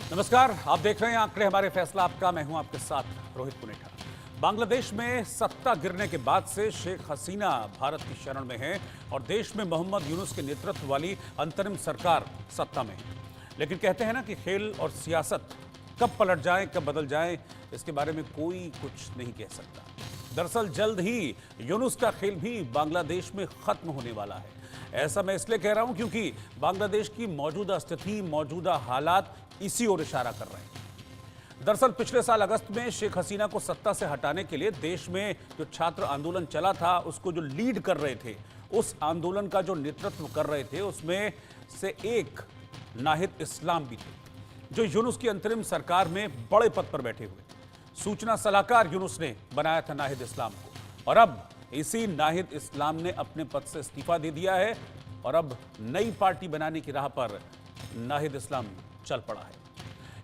नमस्कार, आप देख रहे हैं आंकड़े हमारे फैसला आपका। मैं हूं आपके साथ रोहित पुनेठा। बांग्लादेश में सत्ता गिरने के बाद से शेख हसीना भारत की शरण में है और देश में मोहम्मद यूनुस के नेतृत्व वाली अंतरिम सरकार सत्ता में है। लेकिन कहते हैं ना कि खेल और सियासत कब पलट जाए कब बदल जाए, इसके बारे में कोई कुछ नहीं कह सकता। दरअसल जल्द ही यूनुस का खेल भी बांग्लादेश में खत्म होने वाला है। ऐसा मैं इसलिए कह रहा हूं क्योंकि बांग्लादेश की मौजूदा स्थिति, मौजूदा हालात इसी ओर इशारा कर रहे हैं। दरअसल पिछले साल अगस्त में शेख हसीना को सत्ता से हटाने के लिए देश में जो छात्र आंदोलन चला था, उसको जो लीड कर रहे थे, उस आंदोलन का जो नेतृत्व कर रहे थे, उसमें से एक नाहिद इस्लाम भी थे, जो यूनुस की अंतरिम सरकार में बड़े पद पर बैठे हुए थे। सूचना सलाहकार यूनुस ने बनाया था नाहिद इस्लाम को, और अब इसी नाहिद इस्लाम ने अपने पद से इस्तीफा दे दिया है और अब नई पार्टी बनाने की राह पर नाहिद इस्लाम चल पड़ा है।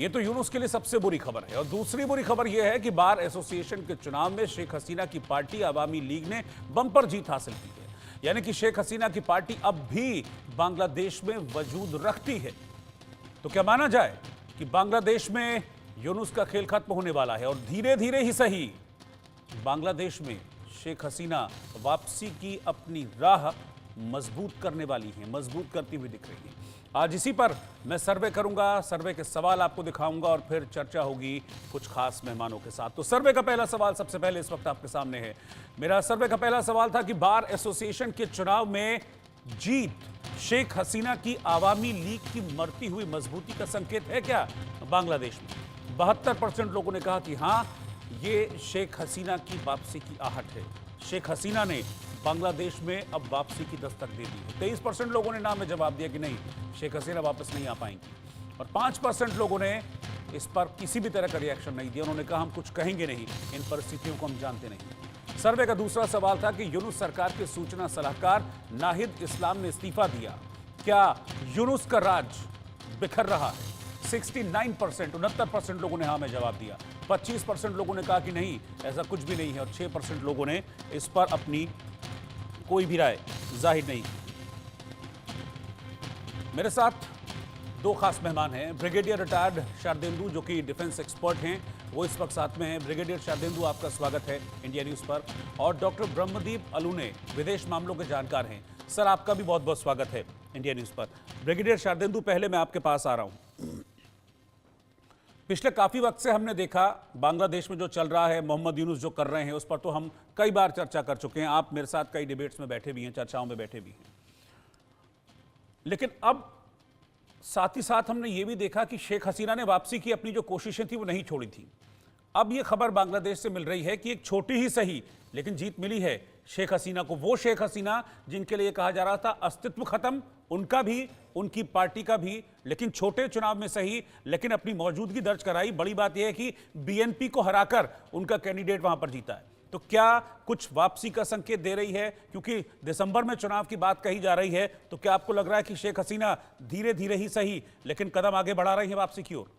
यह तो यूनुस के लिए सबसे बुरी खबर है। और दूसरी बुरी खबर यह है कि बार एसोसिएशन के चुनाव में शेख हसीना की पार्टी अवामी लीग ने बंपर जीत हासिल की है। यानी कि शेख हसीना की पार्टी अब भी बांग्लादेश में वजूद रखती है। तो क्या माना जाए कि बांग्लादेश में यूनुस का खेल खत्म होने वाला है और धीरे धीरे ही सही बांग्लादेश में शेख हसीना वापसी की अपनी राह मजबूत करने वाली है, मजबूत करती हुई दिख रही है। आज इसी पर मैं सर्वे करूंगा, सर्वे के सवाल आपको दिखाऊंगा और फिर चर्चा होगी कुछ खास मेहमानों के साथ। तो सर्वे का पहला सवाल सबसे पहले इस वक्त आपके सामने है। मेरा सर्वे का पहला सवाल था कि बार एसोसिएशन के चुनाव में जीत शेख हसीना की आवामी लीग की मरती हुई मजबूती का संकेत है क्या बांग्लादेश में? 72% लोगों ने कहा कि हां, ये शेख हसीना की वापसी की आहट है। शेख हसीना ने बांग्लादेश में अब वापसी की दस्तक दे दी है। 23% लोगों ने ना में जवाब दिया कि नहीं, शेख हसीना वापस नहीं आ पाएंगी। और 5% लोगों ने इस पर किसी भी तरह का रिएक्शन नहीं दिया। उन्होंने कहा हम कुछ कहेंगे नहीं, इन परिस्थितियों को हम जानते नहीं। सर्वे का दूसरा सवाल था कि यूनुस सरकार के सूचना सलाहकार नाहिद इस्लाम ने इस्तीफा दिया, क्या यूनुस का राज बिखर रहा है? 69% लोगों ने हाँ में जवाब दिया। 25% लोगों ने कहा कि नहीं, ऐसा कुछ भी नहीं है, और 6% लोगों ने इस पर अपनी कोई भी राय जाहिर नहीं की। मेरे साथ दो खास मेहमान हैं। ब्रिगेडियर रिटायर्ड शारदेंदु, जो कि डिफेंस एक्सपर्ट हैं, वो इस वक्त साथ में हैं। ब्रिगेडियर शारदेंदु, आपका स्वागत है इंडिया न्यूज़ पर। और डॉक्टर ब्रह्मदीप अलूने, विदेश मामलों के जानकार हैं। सर, आपका भी बहुत बहुत स्वागत है इंडिया न्यूज़ पर। ब्रिगेडियर शारदेंदु, पहले मैं आपके पास आ रहा हूँ। पिछले काफ़ी वक्त से हमने देखा बांग्लादेश में जो चल रहा है, मोहम्मद यूनुस जो कर रहे हैं, उस पर तो हम कई बार चर्चा कर चुके हैं। आप मेरे साथ कई डिबेट्स में बैठे भी हैं, चर्चाओं में बैठे भी हैं। लेकिन अब साथ ही साथ हमने ये भी देखा कि शेख हसीना ने वापसी की अपनी जो कोशिशें थी वो नहीं छोड़ी थी। अब ये खबर बांग्लादेश से मिल रही है कि एक छोटी ही सही लेकिन जीत मिली है शेख हसीना को। वो शेख हसीना जिनके लिए कहा जा रहा था अस्तित्व खत्म, उनका भी, उनकी पार्टी का भी, लेकिन छोटे चुनाव में सही, लेकिन अपनी मौजूदगी दर्ज कराई। बड़ी बात यह है कि बीएनपी को हराकर उनका कैंडिडेट वहां पर जीता है। तो क्या कुछ वापसी का संकेत दे रही है? क्योंकि दिसंबर में चुनाव की बात कही जा रही है, तो क्या आपको लग रहा है कि शेख हसीना धीरे धीरे ही सही लेकिन कदम आगे बढ़ा रही है वापसी की ओर?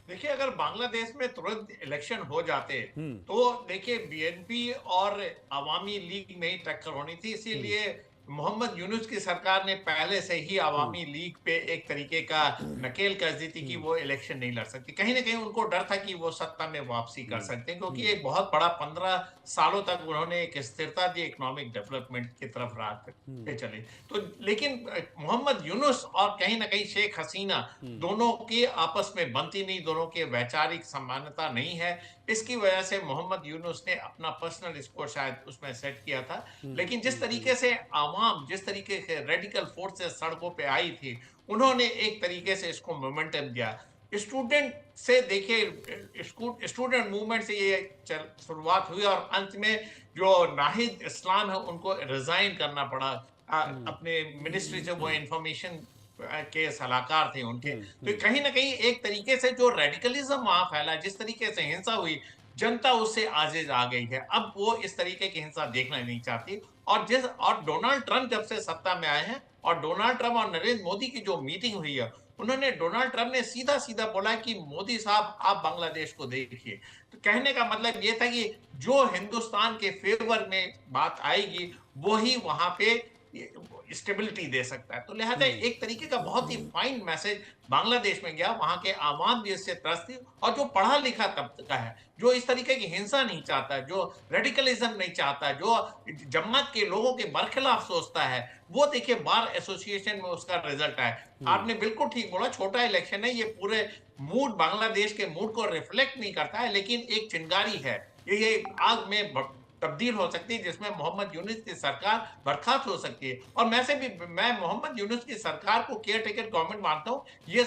देखिए, अगर बांग्लादेश में तुरंत इलेक्शन हो जाते तो देखिए बीएनपी और अवामी लीग में ही टक्कर होनी थी। इसीलिए मोहम्मद यूनुस की सरकार ने पहले से ही अवामी लीग पे एक तरीके का नकेल कस दी थी कि वो इलेक्शन नहीं लड़ सकती। कहीं ना कहीं उनको डर था कि वो सत्ता में वापसी कर सकते हैं, क्योंकि एक बहुत बड़ा 15 सालों तक उन्होंने एक स्थिरता दी, इकोनॉमिक डेवलपमेंट की तरफ राह पे चले। तो लेकिन मोहम्मद यूनुस और कहीं ना कहीं शेख हसीना दोनों की आपस में बनती नहीं, दोनों के वैचारिक समानता नहीं है। इसकी वजह से मोहम्मद यूनुस ने अपना पर्सनल स्कोर शायद उसमें सेट किया था। लेकिन जिस तरीके से आवाम, जिस तरीके से रेडिकल फोर्सेस सड़कों पे आई थी, उन्होंने एक तरीके से इसको मोमेंटम दिया। स्टूडेंट से देखिए, स्टूडेंट मूवमेंट से ये शुरुआत हुई और अंत में जो नाहिद इस्लाम है उनको रिजाइन करना पड़ा अपने मिनिस्ट्री से। वो इंफॉर्मेशन के सलाहकार थे उनके। तो कहीं ना कहीं एक तरीके से जो रेडिकलिज्म वहां फैला, जिस तरीके से हिंसा हुई, जनता उससे आजिज आ गई है। अब वो इस तरीके की हिंसा देखना नहीं चाहती। और डोनाल्ड ट्रंप जब से सत्ता में आए हैं, और डोनाल्ड ट्रंप और नरेंद्र मोदी की जो मीटिंग हुई है, उन्होंने, डोनाल्ड ट्रंप ने सीधा सीधा बोला कि मोदी साहब आप बांग्लादेश को देखिए। तो कहने का मतलब ये था कि जो हिंदुस्तान के फेवर में बात आएगी, वो ही वहां पे स्टेबिलिटी दे सकता है। तो लिहाजा एक तरीके का बहुत ही फाइन मैसेज बांग्लादेश में गया। वहां के आवाम भी इससे त्रस्त थी, और जो पढ़ा लिखा तबका है, जो इस तरीके की हिंसा नहीं चाहता, जो रेडिकलिज्म नहीं चाहता, जो जमात के लोगों के बरखिलाफ सोचता है, वो देखिए बार एसोसिएशन में उसका रिजल्ट आया। आपने बिल्कुल ठीक बोला, छोटा इलेक्शन है, ये पूरे मूड, बांग्लादेश के मूड को रिफ्लेक्ट नहीं करता है, लेकिन एक चिंगारी है, ये आग में तब्दील हो सकती है, जिसमें मोहम्मद यूनुस की सरकार बर्खास्त हो सकती है। और मैं मोहम्मद यूनुस की सरकार को केयर टेकर गवर्नमेंट मानता हूँ। ये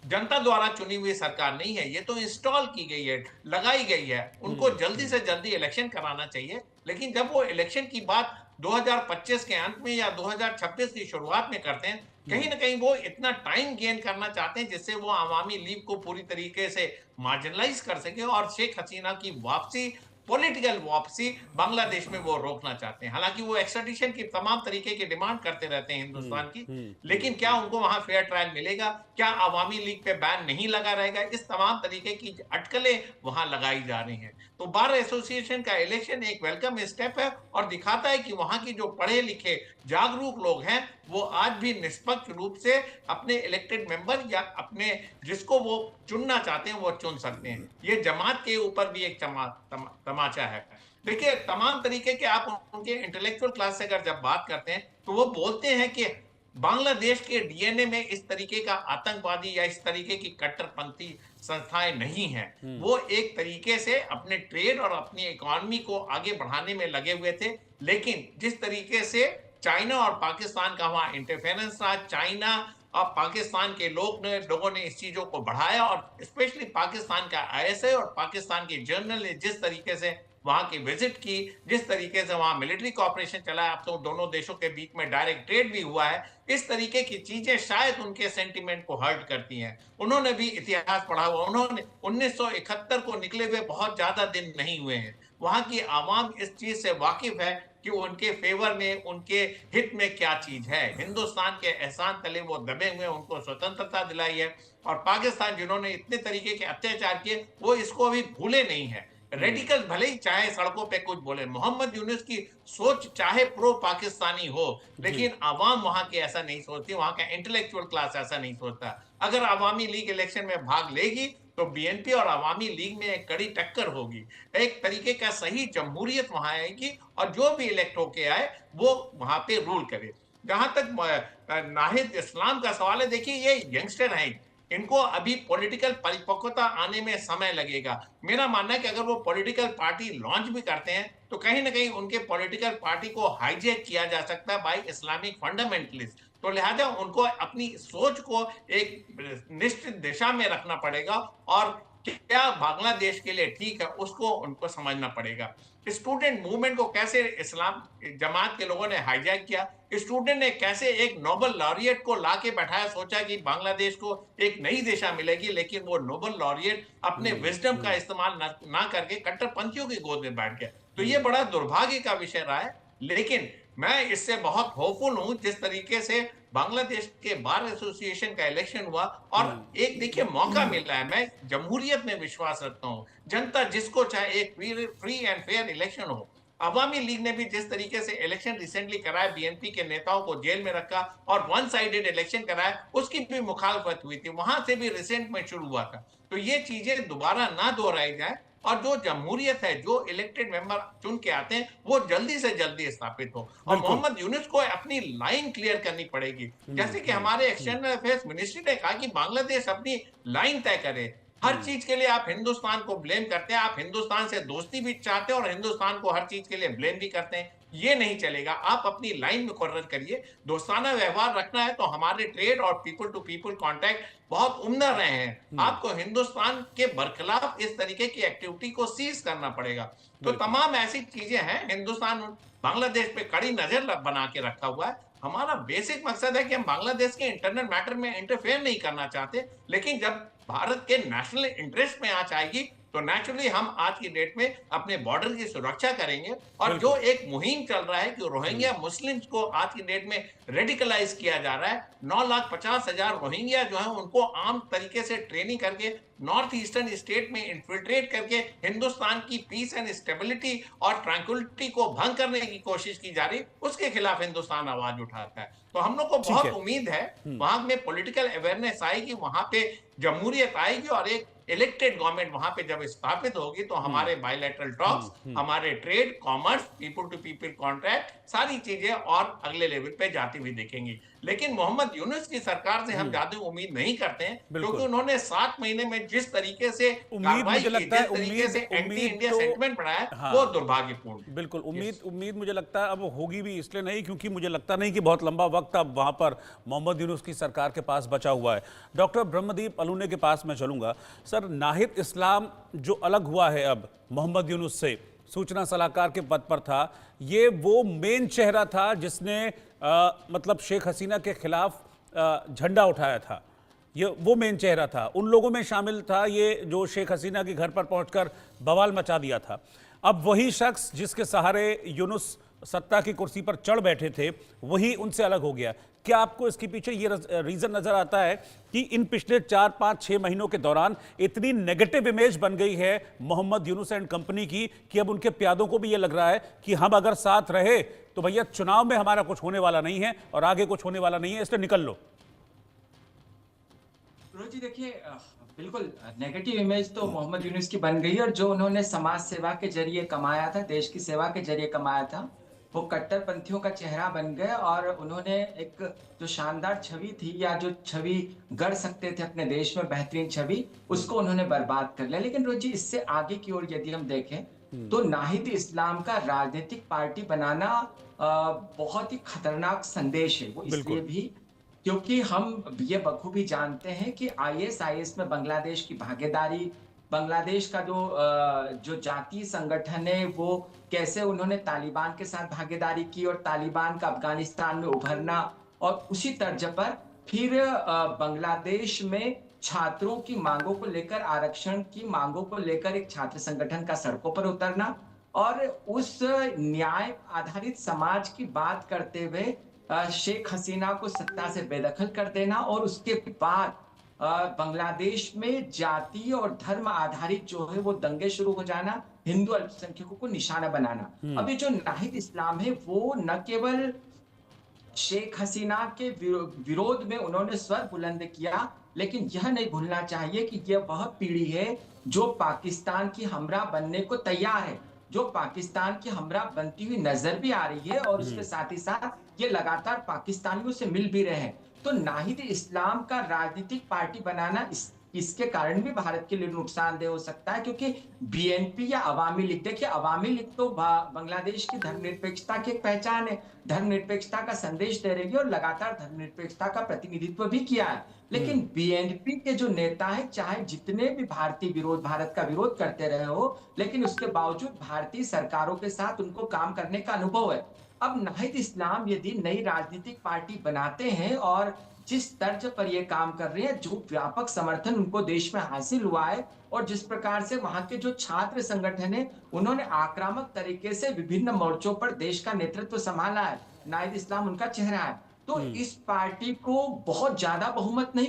जनता द्वारा चुनी हुई सरकार नहीं है, ये तो इंस्टॉल की गई है, लगाई गई है। उनको जल्दी से जल्दी इलेक्शन कराना चाहिए। लेकिन जब वो इलेक्शन की बात 2025 के अंत में या 2026 की शुरुआत में करते हैं, कहीं ना कहीं वो इतना टाइम गेन करना चाहते हैं जिससे वो अवामी लीग को पूरी तरीके से मार्जिनलाइज कर सके, और शेख हसीना की वापसी, पॉलिटिकल वापसी बांग्लादेश में वो रोकना चाहते हैं। हालांकि वो एक्स्ट्राडिशन की तमाम तरीके की डिमांड करते रहते हैं हिंदुस्तान की, लेकिन क्या उनको वहां फेयर ट्रायल मिलेगा? क्या अवामी लीग पे बैन नहीं लगा रहेगा? इस तमाम तरीके की अटकलें वहां लगाई जा रही हैं। तो बार एसोसिएशन का इलेक्शन एक वेलकम स्टेप है, और दिखाता है कि वहां की जो पढ़े लिखे जागरूक लोग हैं, वो आज भी निष्पक्ष रूप से अपने इलेक्टेड मेंबर या अपने जिसको वो चुनना चाहते हैं वो चुन सकते हैं। ये जमात के ऊपर भी एक तमाचा है। देखिए, तमाम तरीके के आप उनके इंटेलेक्चुअल क्लास से अगर जब बात करते हैं, तो वो बोलते हैं कि बांग्लादेश के डीएनए में इस तरीके का आतंकवादी या इस तरीके की कट्टरपंथी संस्थाएं नहीं हैं। वो एक तरीके से अपने ट्रेड और अपनी इकोनॉमी को आगे बढ़ाने में लगे हुए थे। लेकिन जिस तरीके से चाइना और पाकिस्तान का वहां इंटरफेरेंस रहा, चाइना और पाकिस्तान के लोगों ने इस चीजों को बढ़ाया, और स्पेशली पाकिस्तान का आईएसआई और पाकिस्तान के जर्नल ने जिस तरीके से वहां की विजिट की, जिस तरीके से वहां मिलिट्री कॉपरेशन चला है, अब तो दोनों देशों के बीच में डायरेक्ट ट्रेड भी हुआ है, इस तरीके की चीजें शायद उनके सेंटिमेंट को हर्ट करती हैं। उन्होंने भी इतिहास पढ़ा हुआ, उन्होंने 1971 को निकले हुए बहुत ज्यादा दिन नहीं हुए हैं। वहां की आवाम इस चीज से वाकिफ है कि उनके फेवर में, उनके हित में क्या चीज है। हिंदुस्तान के एहसान तले वो दबे हुए, उनको स्वतंत्रता दिलाई है, और पाकिस्तान जिन्होंने इतने तरीके के अत्याचार किए, वो इसको अभी भूले नहीं है। रेडिकल भले ही चाहे सड़कों पे कुछ बोले, मोहम्मद यूनुस की सोच चाहे प्रो पाकिस्तानी हो, लेकिन आवाम वहां की ऐसा नहीं सोचती, वहां का इंटेलेक्चुअल क्लास ऐसा नहीं सोचता। अगर अवामी लीग इलेक्शन में भाग लेगी, तो बीएनपी और अवामी लीग में एक कड़ी टक्कर होगी, एक तरीके का सही जमहूरियत वहां आएगी, और जो भी इलेक्ट होके आए वो वहां पे रूल करे। जहां तक नाहिद इस्लाम का सवाल है, देखिए ये यंगस्टर हैं, इनको अभी पॉलिटिकल परिपक्वता आने में समय लगेगा। मेरा मानना है कि अगर वो पॉलिटिकल पार्टी लॉन्च भी करते हैं, तो कहीं ना कहीं उनके पॉलिटिकल पार्टी को हाईजैक किया जा सकता है बाय इस्लामिक फंडामेंटलिस्ट। तो लिहाजा उनको अपनी सोच को एक निश्चित दिशा में रखना पड़ेगा, और क्या बांग्लादेश के लिए ठीक है उसको उनको समझना पड़ेगा। स्टूडेंट मूवमेंट को कैसे इस्लाम जमात के लोगों ने हाईजैक किया, स्टूडेंट ने कैसे एक नोबेल लॉरियट को लाके बैठाया, सोचा कि बांग्लादेश को एक नई दिशा मिलेगी, लेकिन वो नोबेल लॉरियट अपने विजडम का इस्तेमाल ना करके कट्टरपंथियों की गोद में बैठ गया। तो ये बड़ा दुर्भाग्य का विषय रहा है। लेकिन मैं इससे बहुत होपफुल हूं, जिस तरीके से बांग्लादेश के बार एसोसिएशन का इलेक्शन हुआ, और एक देखिए मौका मिल रहा है। मैं जमहूरियत में विश्वास रखता हूं, जनता जिसको चाहे एक फ्री एंड फेयर इलेक्शन हो। अवामी लीग ने भी जिस तरीके से इलेक्शन रिसेंटली कराया, बीएनपी के नेताओं को जेल में रखा और वन साइडेड इलेक्शन कराया, उसकी भी मुखालफत हुई थी, वहां से भी रिसेंट में शुरू हुआ था। तो ये चीजें दोबारा ना दोहराई जाए, और जो जमहूरियत है, जो इलेक्टेड मेंबर चुन के आते हैं, वो जल्दी से जल्दी स्थापित हो। और मोहम्मद यूनुस को अपनी लाइन क्लियर करनी पड़ेगी, जैसे कि हमारे एक्सटर्नल अफेयर्स मिनिस्ट्री ने कहा कि बांग्लादेश अपनी लाइन तय करे। हर चीज के लिए आप हिंदुस्तान को ब्लेम करते हैं, आप हिंदुस्तान से दोस्ती भी चाहते हैं और हिंदुस्तान को हर चीज के लिए ब्लेम भी करते हैं। ये नहीं चलेगा, आप अपनी लाइन में मुकर्रर करिए। दोस्ताना व्यवहार रखना है तो हमारे ट्रेड और पीपल टू पीपल कांटेक्ट बहुत उम्दा रहे हैं। आपको हिंदुस्तान के बरखिलाफ इस तरीके की एक्टिविटी को सीज करना पड़ेगा। तो तमाम ऐसी चीजें हैं। हिंदुस्तान बांग्लादेश पे कड़ी नजर बना के रखा हुआ है। हमारा बेसिक मकसद है कि हम बांग्लादेश के इंटरनल मैटर में इंटरफेयर नहीं करना चाहते, लेकिन जब भारत के नेशनल इंटरेस्ट में आंच आएगी, तो नेचुरली हम आज की डेट में अपने बॉर्डर की सुरक्षा करेंगे। और जो एक मुहिम चल रहा है कि रोहिंग्या मुस्लिम्स को आज की डेट में रेडिकलाइज किया जा रहा है, 9,50,000 रोहिंग्या जो है उनको आम तरीके से ट्रेनिंग करके नॉर्थ ईस्टर्न स्टेट में इन्फिल्ट्रेट करके हिंदुस्तान की पीस एंड स्टेबिलिटी और ट्रैंक्विलिटी को भंग करने की कोशिश की जा रही, उसके खिलाफ हिंदुस्तान आवाज उठाता है। तो हम लोग को ठीक बहुत है। उम्मीद है वहां में पॉलिटिकल अवेयरनेस आएगी, वहां पे जमहूरियत आएगी और एक इलेक्टेड गवर्नमेंट वहां पे जब स्थापित होगी तो हमारे बायलैटरल टॉक्स, हमारे trade, commerce, people to people contract, सारी चीजें और अगले लेवल पे जाती हुई दिखेंगी। लेकिन मोहम्मद यूनुस की सरकार से हम ज्यादा उम्मीद नहीं करते हैं, क्योंकि बिल्कुल। उन्होंने 7 महीने में जिस तरीके से उम्मीद कार्रवाई मुझे की, लगता है, जिस तरीके से एंटी उम्मीद इंडिया तो सेंटिमेंट बढ़ाया, हाँ, वो दुर्भाग्यपूर्ण है। बिल्कुल। Yes. उम्मीद मुझे लगता है अब होगी भी इसलिए नहीं क्योंकि मुझे लगता नहीं कि बहुत लंबा वक्त अब वहां पर मोहम्मद यूनुस की सरकार के पास बचा हुआ है। डॉक्टर ब्रह्मदीप अलूने के पास मैं चलूंगा। सर, नाहिद इस्लाम जो अलग हुआ है अब मोहम्मद यूनुस से, सूचना सलाहकार के पद पर था, ये वो मेन चेहरा था जिसने मतलब शेख हसीना के खिलाफ झंडा उठाया था। ये वो मेन चेहरा था, उन लोगों में शामिल था ये जो शेख हसीना के घर पर पहुंचकर बवाल मचा दिया था। अब वही शख्स जिसके सहारे यूनुस सत्ता की कुर्सी पर चढ़ बैठे थे, वही उनसे अलग हो गया। क्या आपको इसके पीछे ये रीजन नजर आता है कि इन पिछले 4, 5, 6 महीनों के दौरान इतनी नेगेटिव इमेज बन गई है मोहम्मद यूनुस एंड कंपनी की कि अब उनके प्यादों को भी ये लग रहा है कि हम अगर साथ रहे तो भैया चुनाव में हमारा कुछ होने वाला नहीं है और आगे कुछ होने वाला नहीं है, इसलिए निकल लो। सूरज जी देखिए, बिल्कुल नेगेटिव इमेज तो मोहम्मद यूनुस की बन गई और जो उन्होंने समाज सेवा के जरिए कमाया था, देश की सेवा के जरिए कमाया था, वो कट्टरपंथियों का चेहरा बन गए और उन्होंने एक जो शानदार छवि थी या जो छवि गढ़ सकते थे अपने देश में, बेहतरीन छवि, उसको उन्होंने बर्बाद कर लिया। लेकिन रोजी इससे आगे की ओर यदि हम देखें तो नाहिद इस्लाम का राजनीतिक पार्टी बनाना बहुत ही खतरनाक संदेश है। वो इसलिए भी क्योंकि हम ये बखूबी जानते हैं कि आईएसआईएस में बांग्लादेश की भागीदारी, बांग्लादेश का जो जातीय संगठन है वो कैसे उन्होंने तालिबान के साथ भागीदारी की और तालिबान का अफगानिस्तान में उभरना, और उसी तर्ज पर फिर बांग्लादेश में छात्रों की मांगों को लेकर, आरक्षण की मांगों को लेकर एक छात्र संगठन का सड़कों पर उतरना और उस न्याय आधारित समाज की बात करते हुए शेख हसीना को सत्ता से बेदखल कर देना और उसके बाद बांग्लादेश में जाति और धर्म आधारित जो है वो दंगे शुरू हो जाना, हिंदू अल्पसंख्यकों को निशाना बनाना। अभी जो नाहिद इस्लाम है वो न केवल शेख हसीना के विरोध में उन्होंने स्वर बुलंद किया, लेकिन यह नहीं भूलना चाहिए कि यह वह पीढ़ी है जो पाकिस्तान की हमरा बनने को तैयार है, जो पाकिस्तान की हमरा बनती हुई नजर भी आ रही है और उसके साथ ही साथ ये लगातार पाकिस्तानियों से मिल भी रहे हैं। तो नाहिद इस्लाम का राजनीतिक पार्टी बनाना इसके कारण भी भारत के लिए नुकसानदेह हो सकता है, क्योंकि बीएनपी या अवामी लीग, देखिए अवामी लीग तो बांग्लादेश की धर्मनिरपेक्षता की एक पहचान है, धर्मनिरपेक्षता का संदेश दे रही है और लगातार धर्मनिरपेक्षता का प्रतिनिधित्व भी किया है। लेकिन बीएनपी के जो नेता है, चाहे जितने भी भारत का विरोध करते रहे हो, लेकिन उसके बावजूद भारतीय सरकारों के साथ उनको काम करने का अनुभव है। अब नाहिद इस्लाम यदि नई राजनीतिक पार्टी बनाते हैं और जिस तर्ज पर ये काम कर रहे हैं, जो व्यापक समर्थन उनको देश में हासिल हुआ है और जिस प्रकार से वहां के जो छात्र संगठन है उन्होंने आक्रामक तरीके से विभिन्न मोर्चों पर देश का नेतृत्व संभाला है, नाहिद इस्लाम उनका चेहरा है, तो इस पार्टी को बहुत ज्यादा बहुमत नहीं